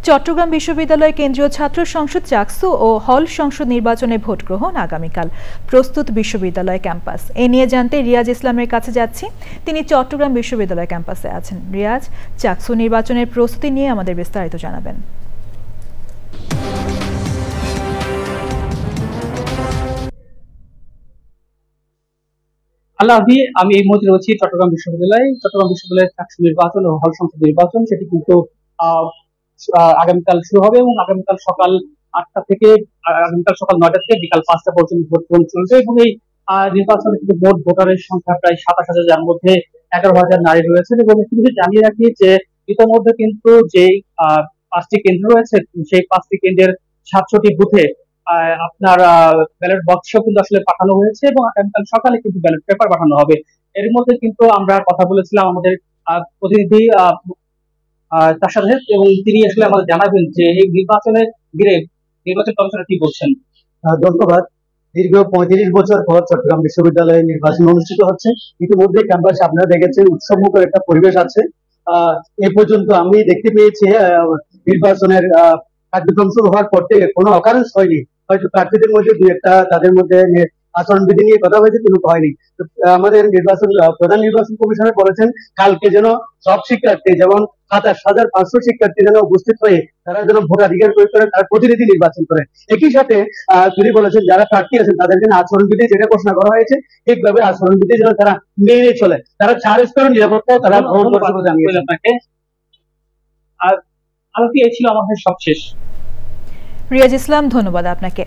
চট্টগ্রাম বিশ্ববিদ্যালয় কেন্দ্রীয় ছাত্র সংসদ চাকসু ও হল সংসদ নির্বাচনে ভোট গ্রহণ আগামীকাল। প্রস্তুত বিশ্ববিদ্যালয় ক্যাম্পাস। এ নিয়ে জানতে রিয়াজ ইসলামের কাছে যাচ্ছি। তিনি চট্টগ্রাম বিশ্ববিদ্যালয় ক্যাম্পাসে আছেন। রিয়াজ, চাকসু নির্বাচনের প্রস্তুতি নিয়ে আমাদের বিস্তারিত জানাবেন। আমি এই মুহূর্তে রয়েছি চট্টগ্রাম বিশ্ববিদ্যালয়ের চাকসু নির্বাচন ও হল সংসদ নির্বাচন সেটি কিন্তু আগামীকাল শুরু হবে এবং আগামীকাল সকাল 8টা থেকে আগামীকাল সকাল 9টা থেকে বিকাল 5টা পর্যন্ত ভোট গ্রহণ চলবে এবং এই নির্বাচনে কিন্তু মোট ভোটারের সংখ্যা প্রায় 27,000, যার মধ্যে 11,000 নারী রয়েছেন। এবং একটু যদি জানিয়ে রাখি যে ইতিমধ্যে কিন্তু যে 5টি কেন্দ্র রয়েছে সেই 5টি কেন্দ্রের 700টি বুথে আপনার ব্যালট বক্সও কিন্তু আসলে পাঠানো হয়েছে এবং আগামীকাল সকালে কিন্তু ব্যালট পেপার পাঠানো হবে। এর মধ্যে কিন্তু আমরা কথা বলেছিলাম আমাদের প্রতিনিধি তার সাথে, এবং তিনি আসলে আমাদের জানাবেন যে এই নির্বাচনে ঘিরে নির্বাচন কমিশনার কি বলছেন। ধন্যবাদ। দীর্ঘ 35 বছর পর চট্টগ্রাম বিশ্ববিদ্যালয়ে নির্বাচন অনুষ্ঠিত হচ্ছে। ইতিমধ্যে ক্যাম্পাসে আপনারা দেখেছেন উৎসবমুখর একটা পরিবেশ আছে। এ পর্যন্ত আমি দেখতে পেয়েছি নির্বাচনের কার্যক্রম শুরু হওয়ার পর থেকে কোনো অকারেন্স হয়নি। হয়তো প্রার্থীদের মধ্যে দুই একটা তাদের মধ্যে আচরণবিধি নিয়ে কথা হয়েছে, কিন্তু হয়নি। আমাদের প্রধান নির্বাচন কমিশনার বলেছেন কালকে যেন সব শিক্ষার্থী, যেমন 27,500 শিক্ষার্থী যেন উপস্থিত হয়ে তারা যেন ভোটাধিকার প্রয়োগ করে, তারা প্রতিনিধি নির্বাচন করে। একই সাথে তিনি বলেছেন যারা প্রার্থী আছেন তাদের জন্য আচরণবিধি যেটা ঘোষণা করা হয়েছে ঠিকভাবে আচরণবিধি যেন তারা মেনে চলে, তারা 4 স্তরের নিরাপত্তা তারা গ্রহণ করছে বলে জানিয়েছেন। আপনাকে আর এই ছিল আমাদের সবশেষ। রিয়াজ ইসলাম, ধন্যবাদ আপনাকে।